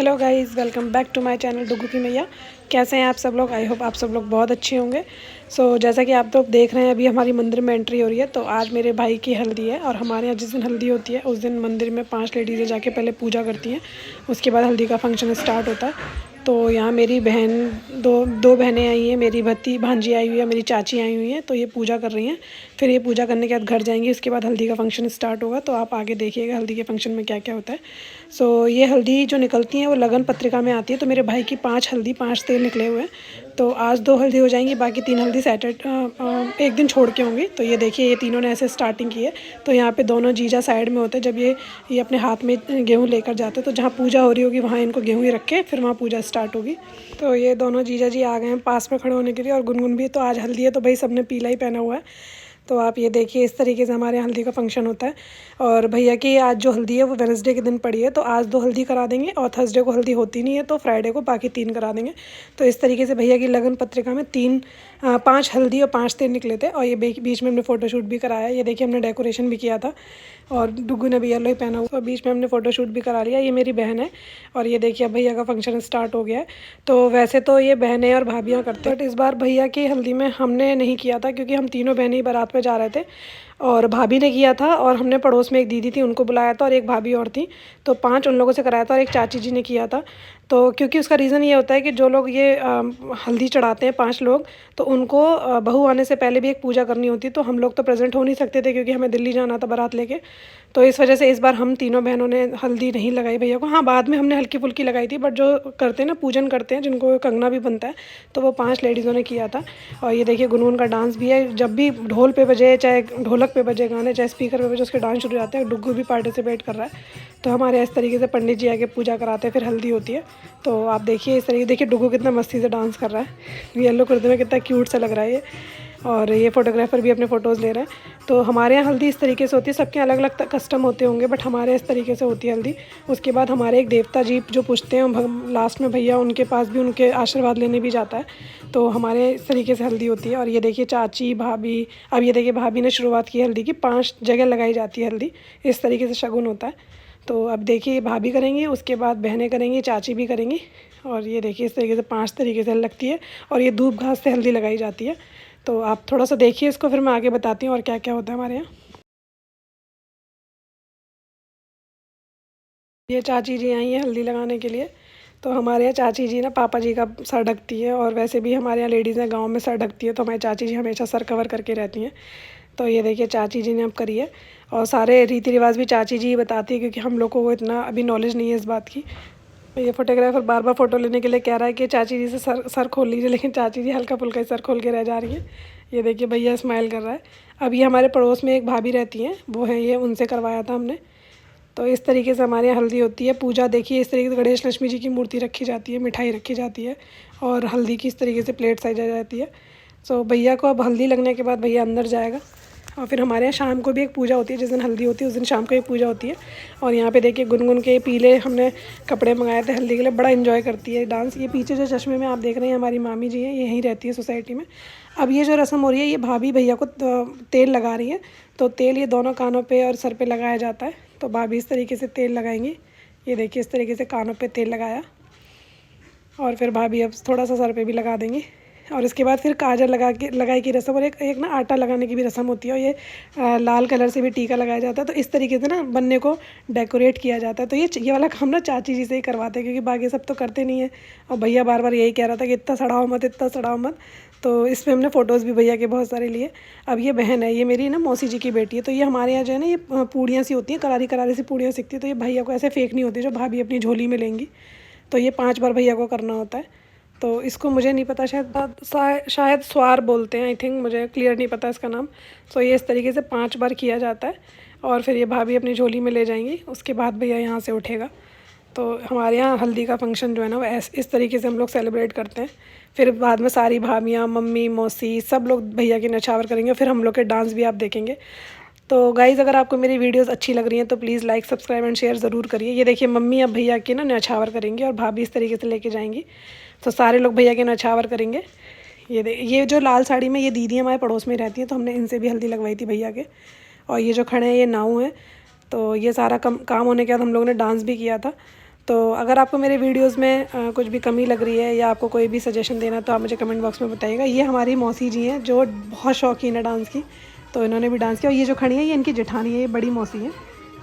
Hello guys, welcome back to my channel Dugu की मैया। कैसे हैं आप सब लोग? आई होप आप सब लोग बहुत अच्छे होंगे। जैसा कि आप लोग देख रहे हैं, अभी हमारी मंदिर में एंट्री हो रही है। तो आज मेरे भाई की हल्दी है और हमारे यहाँ जिस दिन हल्दी होती है उस दिन मंदिर में 5 लेडीज़ें जाके पहले पूजा करती हैं, उसके बाद हल्दी का फंक्शन स्टार्ट होता है। तो यहाँ मेरी बहन दो बहनें आई हैं, मेरी भांजी आई हुई है, मेरी चाची आई हुई हैं। तो ये पूजा कर रही हैं। फिर ये पूजा करने के बाद घर जाएंगी, उसके बाद हल्दी का फंक्शन स्टार्ट होगा। तो आप आगे देखिएगा हल्दी के फंक्शन में क्या क्या होता है। ये हल्दी जो निकलती हैं वो लगन पत्रिका में आती है। तो मेरे भाई की 5 हल्दी 5 तेल निकले हुए हैं। तो आज 2 हल्दी हो जाएंगी, बाकी 3 हल्दी एक दिन छोड़ के होंगी। तो ये देखिए, ये तीनों ने ऐसे स्टार्टिंग की है। तो यहाँ पे दोनों जीजा साइड में होते हैं। जब ये अपने हाथ में गेहूँ लेकर जाते हैं, तो जहाँ पूजा हो रही होगी वहाँ इनको गेहूँ ही रख के फिर वहाँ पूजा स्टार्ट होगी। तो ये दोनों जीजा जी आ गए हैं पास में खड़े होने के लिए, और गुनगुन भी। तो आज हल्दी है तो भाई सबने पीला ही पहना हुआ है। तो आप ये देखिए, इस तरीके से हमारे यहाँ हल्दी का फंक्शन होता है। और भैया की आज जो हल्दी है वो वेडनेसडे के दिन पड़ी है। तो आज 2 हल्दी करा देंगे, और थर्सडे को हल्दी होती नहीं है तो फ्राइडे को बाकी 3 करा देंगे। तो इस तरीके से भैया की लगन पत्रिका में 5 हल्दी और 5 तेल निकले थे। और ये बीच में हमने फ़ोटोशूट भी कराया। ये देखिए, हमने डेकोरेशन भी किया था, और डुगू ने भी येलो ही पहना हुआ, और बीच में हमने फ़ोटोशूट भी करा लिया। ये मेरी बहन है, और ये देखिए अब भैया का फंक्शन स्टार्ट हो गया है। तो वैसे तो ये बहनें और भाभियाँ करते हैं, बट इस बार भैया की हल्दी में हमने नहीं किया था, क्योंकि हम तीनों बहनें ही बारात में जा रहे थे। और भाभी ने किया था, और हमने पड़ोस में एक दीदी थी उनको बुलाया था, और एक भाभी और थी। तो 5 उन लोगों से कराया था, और एक चाची जी ने किया था। तो क्योंकि उसका रीज़न ये होता है कि जो लोग ये हल्दी चढ़ाते हैं 5 लोग, तो उनको बहू आने से पहले भी एक पूजा करनी होती है। तो हम लोग तो प्रेजेंट हो नहीं सकते थे, क्योंकि हमें दिल्ली जाना था बारात लेके। तो इस वजह से इस बार हम तीनों बहनों ने हल्दी नहीं लगाई भैया को। हाँ, बाद में हमने हल्की फुल्की लगाई थी, बट जो करते हैं ना, पूजन करते हैं, जिनको कंगना भी बनता है, तो वो 5 लेडीज़ों ने किया था। और ये देखिए, गुनगुन का डांस भी है। जब भी ढोल पे बजे, चाहे ढोलक पे बजे गाने, चाहे स्पीकर पे बजे, उसके डांस शुरू हो जाते हैं। डुग्गू भी पार्टिसिपेट कर रहा है। तो हमारे इस तरीके से पंडित जी आके पूजा कराते हैं, फिर हल्दी होती है। तो आप देखिए, इस तरीके देखिए डुग्गू कितना मस्ती से डांस कर रहा है। येलो कुर्ते में कितना क्यूट सा लग रहा है ये। और ये फ़ोटोग्राफ़र भी अपने फ़ोटोज़ ले रहे हैं। तो हमारे यहाँ हल्दी इस तरीके से होती है। सबके अलग अलग कस्टम होते होंगे, बट हमारे इस तरीके से होती है हल्दी। उसके बाद हमारे एक देवता जी जो पूछते हैं लास्ट में, भैया उनके पास भी उनके आशीर्वाद लेने भी जाता है। तो हमारे इस तरीके से हल्दी होती है। और ये देखिए चाची, भाभी, अब ये देखिए भाभी ने शुरुआत की हल्दी की। 5 जगह लगाई जाती है हल्दी, इस तरीके से शगुन होता है। तो अब देखिए, भाभी करेंगी, उसके बाद बहनें करेंगी, चाची भी करेंगी। और ये देखिए, इस तरीके से 5 तरीके से लगती है। और ये धूप घास से हल्दी लगाई जाती है। तो आप थोड़ा सा देखिए इसको, फिर मैं आगे बताती हूँ और क्या क्या होता है हमारे यहाँ। ये चाची जी आई हैं हल्दी लगाने के लिए। तो हमारे यहाँ चाची जी ना पापा जी का सर ढकती है, और वैसे भी हमारे यहाँ लेडीज़ हैं गांव में सर ढकती है, तो हमारी चाची जी हमेशा सर कवर करके रहती हैं। तो ये देखिए, चाची जी ने अब करी है। और सारे रीति रिवाज भी चाची जी ही बताती है, क्योंकि हम लोग को वो इतना अभी नॉलेज नहीं है इस बात की। ये फोटोग्राफर बार बार फ़ोटो लेने के लिए कह रहा है कि चाची जी से सर खोल लीजिए, लेकिन चाची जी हल्का फुल्का ही सर खोल के रह जा रही है। ये देखिए, भैया स्माइल कर रहा है। अब ये हमारे पड़ोस में एक भाभी रहती हैं, वो है ये, उनसे करवाया था हमने। तो इस तरीके से हमारे यहाँ हल्दी होती है। पूजा देखिए, इस तरीके से गणेश लक्ष्मी जी की मूर्ति रखी जाती है, मिठाई रखी जाती है, और हल्दी की इस तरीके से प्लेट सजाई जाती है। भैया को अब हल्दी लगने के बाद भैया अंदर जाएगा। और फिर हमारे यहाँ शाम को भी एक पूजा होती है, जिस दिन हल्दी होती है उस दिन शाम को एक पूजा होती है। और यहाँ पे देखिए, गुनगुन के पीले हमने कपड़े मंगाए थे हल्दी के लिए। बड़ा एंजॉय करती है डांस। ये पीछे जो चश्मे में आप देख रहे हैं, हमारी मामी जी हैं, यहीं रहती है सोसाइटी में। अब ये जो रस्म हो रही है, ये भाभी भैया को तेल लगा रही है। तो तेल ये दोनों कानों पे और सर पे लगाया जाता है। तो भाभी इस तरीके से तेल लगाएंगी। ये देखिए, इस तरीके से कानों पे तेल लगाया, और फिर भाभी अब थोड़ा सा सर पे भी लगा देंगी। और इसके बाद फिर काजल लगाई की रस्म, और एक ना आटा लगाने की भी रस्म होती है। और ये लाल कलर से भी टीका लगाया जाता है। तो इस तरीके से ना बनने को डेकोरेट किया जाता है। तो ये वाला काम ना चाची जी से ही करवाते हैं, क्योंकि बाकी सब तो करते नहीं है। और भैया बार बार यही कह रहा था कि इतना सड़ाओ मत, इतना सड़ाओ मत। तो इसमें हमने फ़ोटोज़ भी भैया के बहुत सारे लिए। अब ये बहन है, ये मेरी ना मौसी जी की बेटी है। तो ये हमारे यहाँ जो है ना, ये पूड़ियाँ सी होती हैं, करारी करारी सी पूड़ियाँ सीखती है। तो ये भैया को ऐसे फेंकनी होती है, जो भाभी अपनी झोली में लेंगी। तो ये 5 बार भैया को करना होता है। तो इसको मुझे नहीं पता, शायद स्वार बोलते हैं, आई थिंक, मुझे क्लियर नहीं पता इसका नाम। ये इस तरीके से 5 बार किया जाता है। और फिर ये भाभी अपनी झोली में ले जाएंगी, उसके बाद भैया यहाँ से उठेगा। तो हमारे यहाँ हल्दी का फंक्शन जो है ना, वो इस तरीके से हम लोग सेलिब्रेट करते हैं। फिर बाद में सारी भाभियाँ, मम्मी, मौसी, सब लोग भैया की नछावर करेंगे। फिर हम लोग के डांस भी आप देखेंगे। तो गाइज़, अगर आपको मेरी वीडियोस अच्छी लग रही हैं तो please like, subscribe and share ज़रूर करिए। ये देखिए, मम्मी अब भैया की ना न्यौछावर करेंगी, और भाभी इस तरीके से लेके जाएंगी। तो सारे लोग भैया के न्यौछावर करेंगे। ये जो लाल साड़ी में ये दीदी हमारे पड़ोस में रहती हैं, तो हमने इनसे भी हल्दी लगवाई थी भैया के। और ये जो खड़े हैं, ये नाऊ हैं। तो ये सारा काम होने के बाद हम लोगों ने डांस भी किया था। तो अगर आपको मेरे वीडियोस में कुछ भी कमी लग रही है या आपको कोई भी सजेशन देना तो आप मुझे कमेंट बॉक्स में बताइएगा। ये हमारी मौसी जी हैं जो बहुत शौकीन है डांस की, तो इन्होंने भी डांस किया। और ये जो खड़ी है ये इनकी जेठानी है, ये बड़ी मौसी है।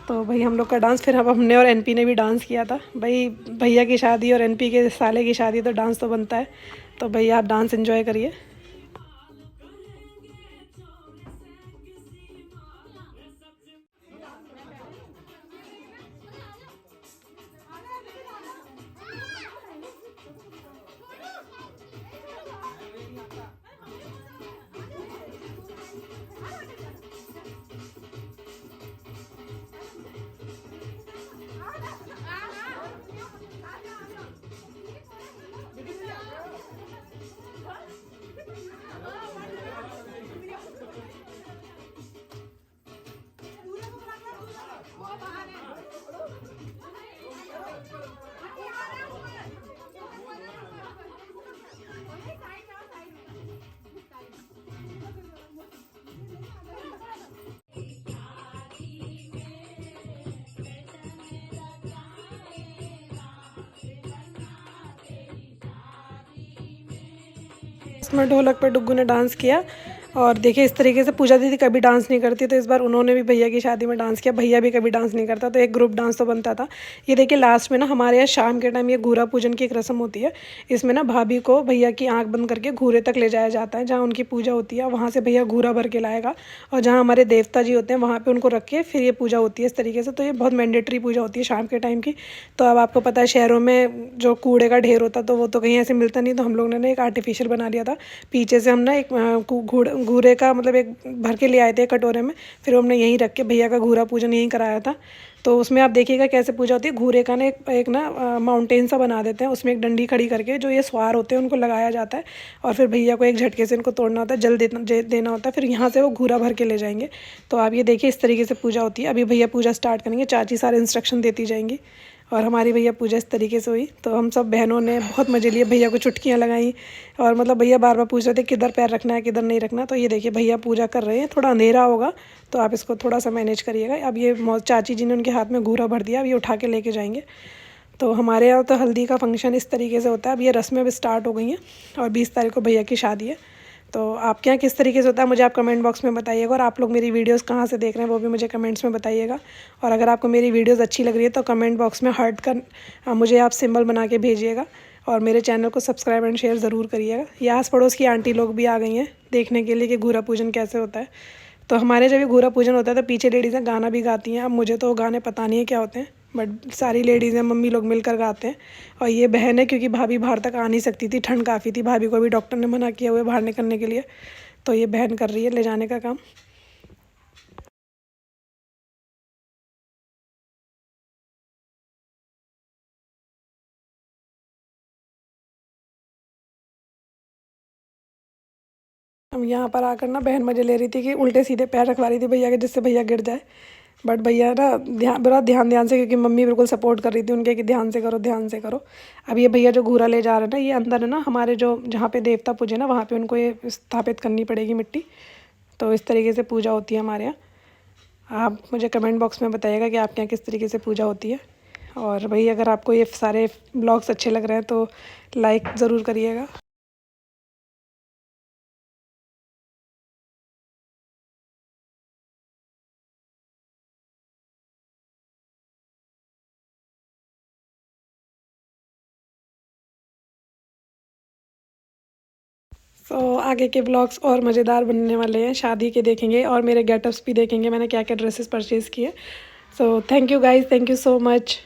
तो भाई हम लोग का डांस, फिर अब हमने और एनपी ने भी डांस किया था। भाई भैया की शादी और एनपी के साले की शादी तो डांस तो बनता है। तो भैया आप डांस एंजॉय करिए। इसमें ढोलक पे डुग्गू ने डांस किया। और देखिए इस तरीके से पूजा दीदी कभी डांस नहीं करती, तो इस बार उन्होंने भी भैया की शादी में डांस किया। भैया भी कभी डांस नहीं करता, तो एक ग्रुप डांस तो बनता था। ये देखिए लास्ट में ना हमारे यहाँ शाम के टाइम ये घूरा पूजन की एक रस्म होती है। इसमें ना भाभी को भैया की आंख बंद करके घूरे तक ले जाया जाता है, जहाँ उनकी पूजा होती है। वहाँ से भैया घूरा भर के लाएगा, और जहाँ हमारे देवता जी होते हैं वहाँ पर उनको रख के फिर ये पूजा होती है इस तरीके से। तो ये बहुत मैंडेटरी पूजा होती है शाम के टाइम की। तो अब आपको पता है शहरों में जो कूड़े का ढेर होता, तो वो तो कहीं ऐसे मिलता नहीं, तो हम लोग ने एक आर्टिफिशियल बना लिया था। पीछे से हम ना एक घूरे का मतलब एक भर के ले आए थे कटोरे में, फिर हमने यहीं रख के भैया का घूरा पूजन यहीं कराया था। तो उसमें आप देखिएगा कैसे पूजा होती है। घूरे का ना एक ना माउंटेन सा बना देते हैं, उसमें एक डंडी खड़ी करके जो ये स्वार होते हैं उनको लगाया जाता है, और फिर भैया को एक झटके से इनको तोड़ना होता है, जल देना होता है, फिर यहाँ से वो घूरा भर के ले जाएंगे। तो आप ये देखिए इस तरीके से पूजा होती है। अभी भैया पूजा स्टार्ट करेंगे, चाची सारे इंस्ट्रक्शन देती जाएंगी, और हमारी भैया पूजा इस तरीके से हुई। तो हम सब बहनों ने बहुत मज़े लिए, भैया को चुटकियाँ लगाई, और मतलब भैया बार बार पूछ रहे थे किधर पैर रखना है किधर नहीं रखना। तो ये देखिए भैया पूजा कर रहे हैं, थोड़ा अंधेरा होगा तो आप इसको थोड़ा सा मैनेज करिएगा। अब ये चाची जी ने उनके हाथ में घूरा भर दिया, अब ये उठा के लेके जाएंगे। तो हमारे यहाँ तो हल्दी का फंक्शन इस तरीके से होता है। अब ये रस्में अब स्टार्ट हो गई हैं, और 20 तारीख को भैया की शादी है। तो आपके यहाँ किस तरीके से होता है मुझे आप कमेंट बॉक्स में बताइएगा, और आप लोग मेरी वीडियोस कहाँ से देख रहे हैं वो भी मुझे कमेंट्स में बताइएगा। और अगर आपको मेरी वीडियोस अच्छी लग रही है तो कमेंट बॉक्स में हार्ट का मुझे आप सिंबल बना के भेजिएगा, और मेरे चैनल को सब्सक्राइब एंड शेयर ज़रूर करिएगा। ये आस पड़ोस की आंटी लोग भी आ गई हैं देखने के लिए कि घूरा पूजन कैसे होता है। तो हमारे जब ये घूरा पूजन होता है तो पीछे लेडीज़ें गाना भी गाती हैं। अब मुझे तो गाने पता नहीं है क्या होते हैं, बट सारी लेडीज़ हैं, मम्मी लोग मिलकर गाते हैं। और ये बहन है क्योंकि भाभी बाहर तक आ नहीं सकती थी, ठंड काफ़ी थी, भाभी को भी डॉक्टर ने मना किया हुआ है बाहर निकलने के लिए। तो ये बहन कर रही है ले जाने का काम। अब यहाँ पर आकर ना बहन मज़े ले रही थी कि उल्टे सीधे पैर रखवा रही थी भैया के, जिससे भैया गिर जाए। बट भैया ना बड़ा ध्यान से, क्योंकि मम्मी बिल्कुल सपोर्ट कर रही थी उनके कि ध्यान से करो ध्यान से करो। अब ये भैया जो घूरा ले जा रहे हैं ना, ये अंदर है ना हमारे जो जहाँ पे देवता पूजे ना वहाँ पे उनको ये स्थापित करनी पड़ेगी मिट्टी। तो इस तरीके से पूजा होती है हमारे यहाँ। आप मुझे कमेंट बॉक्स में बताइएगा कि आपके यहाँ किस तरीके से पूजा होती है। और भाई अगर आपको ये सारे ब्लॉग्स अच्छे लग रहे हैं तो लाइक ज़रूर करिएगा। सो आगे के ब्लॉग्स और मज़ेदार बनने वाले हैं, शादी के देखेंगे और मेरे गेटअप्स भी देखेंगे मैंने क्या क्या ड्रेसेस परचेज़ किए। So thank you guys, thank you so much.